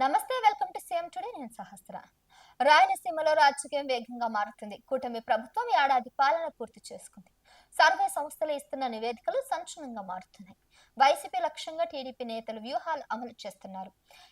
నమస్తే, welcome to CM today. నేను సహస్ర. రాయలసీమలో రాజకీయం వేగంగా మారుతుంది. కూటమి ప్రభుత్వం ఏడాది పాలన పూర్తి చేసుకుంది. సర్వే సంస్థలు ఇస్తున్న నివేదికలు సంచలనంగా మారుతున్నాయి. వైసీపీ లక్ష్యంగా టీడీపీ నేతలు వ్యూహాలు అమలు చేస్తున్నారు.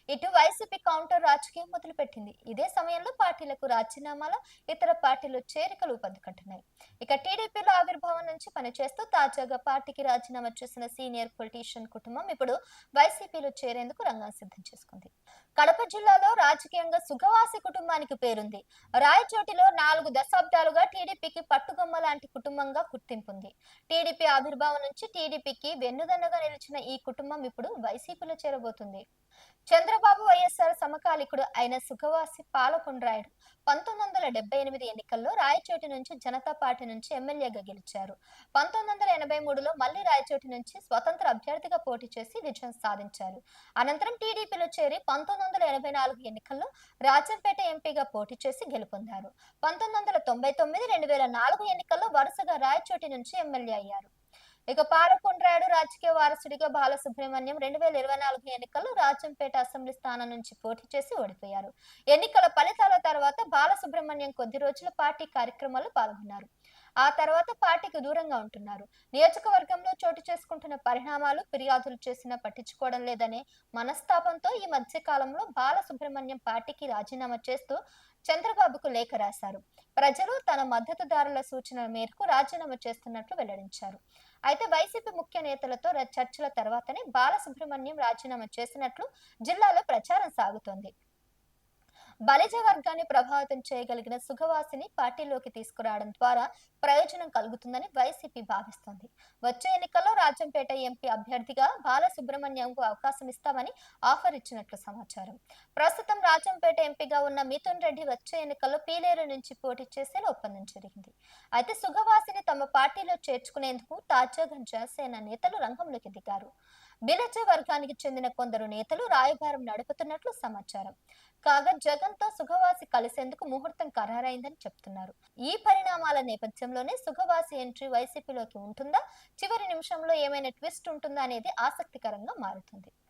ఇటు వైసీపీ కౌంటర్ రాజకీయం మొదలుపెట్టింది. ఇదే సమయంలో పార్టీలకు రాజీనామాలు, ఇతర పార్టీలు చేరికలు ఊపందుకుంటున్నాయి. ఇక టీడీపీలో ఆవిర్భావం నుంచి పనిచేస్తూ తాజాగా పార్టీకి రాజీనామా చేసిన సీనియర్ పొలిటీషియన్ కుటుంబం ఇప్పుడు వైసీపీలో చేరేందుకు రంగం సిద్ధం చేసుకుంది. కడప జిల్లాలో రాజకీయంగా సుగవాసి కుటుంబానికి పేరుంది. రాయచోటిలో 4 దశాబ్దాలుగా టీడీపీకి పట్టుగొమ్మ లాంటి కుటుంబంగా గుర్తింపుంది. టీడీపీ ఆవిర్భావం నుంచి టీడీపీకి వెన్నుదన్నుగా నిలిచిన ఈ కుటుంబం ఇప్పుడు వైసీపీలో చేరబోతుంది. చంద్రబాబు వైఎస్ఆర్ సమకాలికుడు అయిన సుఖవాసి పాలకొండ్రాయుడు 1978 ఎన్నికల్లో రాయచోటి నుంచి జనతా పార్టీ నుంచి ఎమ్మెల్యేగా గెలిచారు. 1983లో మళ్లీ రాయచోటి నుంచి స్వతంత్ర అభ్యర్థిగా పోటీ చేసి విజయం సాధించారు. అనంతరం టీడీపీలో చేరి 1984 ఎన్నికల్లో రాజంపేట ఎంపీగా పోటీ చేసి గెలుపొందారు. 1999, 2004 ఎన్నికల్లో వరుసగా రాయచోటి నుంచి ఎమ్మెల్యే అయ్యారు. ఇక పాలకొండ్రాయుడు రాజకీయ వారసుడిగా బాలసుబ్రహ్మణ్యం 2024 ఎన్నికల్లో రాజంపేట అసెంబ్లీ స్థానం నుంచి పోటీ చేసి ఓడిపోయారు. ఎన్నికల ఫలితాల తర్వాత బాలసుబ్రహ్మణ్యం కొద్ది రోజులు పార్టీ కార్యక్రమాల్లో పాల్గొన్నారు. ఆ తర్వాత పార్టీకి దూరంగా ఉంటున్నారు. నియోజకవర్గంలో చోటు చేసుకుంటున్న పరిణామాలు, ఫిర్యాదులు చేసినా పట్టించుకోవడం లేదనే మనస్తాపంతో ఈ మధ్య కాలంలో బాలసుబ్రహ్మణ్యం పార్టీకి రాజీనామా చేస్తూ చంద్రబాబుకు లేఖ రాశారు. ప్రజలు తన మద్దతుదారుల సూచనల మేరకు రాజీనామా చేస్తున్నట్లు వెల్లడించారు. అయితే వైసీపీ ముఖ్య నేతలతో చర్చల తర్వాతనే బాలసుబ్రహ్మణ్యం రాజీనామా చేసినట్లు జిల్లాలో ప్రచారం సాగుతోంది. బలిజ వర్గాన్ని ప్రభావితం చేయగలిగిన సుగవాసిని పార్టీలోకి తీసుకురావడం ద్వారా ప్రయోజనం కలుగుతుందని వైసీపీ భావిస్తోంది. వచ్చే ఎన్నికల్లో రాజంపేట ఎంపీ అభ్యర్థిగా బాలసుబ్రహ్మణ్యంకు అవకాశం ఇస్తామని ఆఫర్ ఇచ్చినట్లు సమాచారం. ప్రస్తుతం రాజంపేట ఎంపీగా ఉన్న మిథున్ రెడ్డి వచ్చే ఎన్నికల్లో పీలేరు నుంచి పోటీ చేసేలా ఒప్పందం జరిగింది. అయితే సుగవాసిని తమ పార్టీలో చేర్చుకునేందుకు తాజాగా జనసేన నేతలు రంగంలోకి దిగారు. బిలజ వర్గానికి చెందిన కొందరు నేతలు రాయబారం నడుపుతున్నట్లు సమాచారం. కాగా జగన్ తో సుగవాసి కలిసేందుకు ముహూర్తం ఖరారైందని చెప్తున్నారు. ఈ పరిణామాల నేపథ్యంలోనే సుగవాసి ఎంట్రీ వైసీపీలోకి ఉంటుందా, చివరి నిమిషంలో ఏమైనా ట్విస్ట్ ఉంటుందా అనేది ఆసక్తికరంగా మారుతుంది.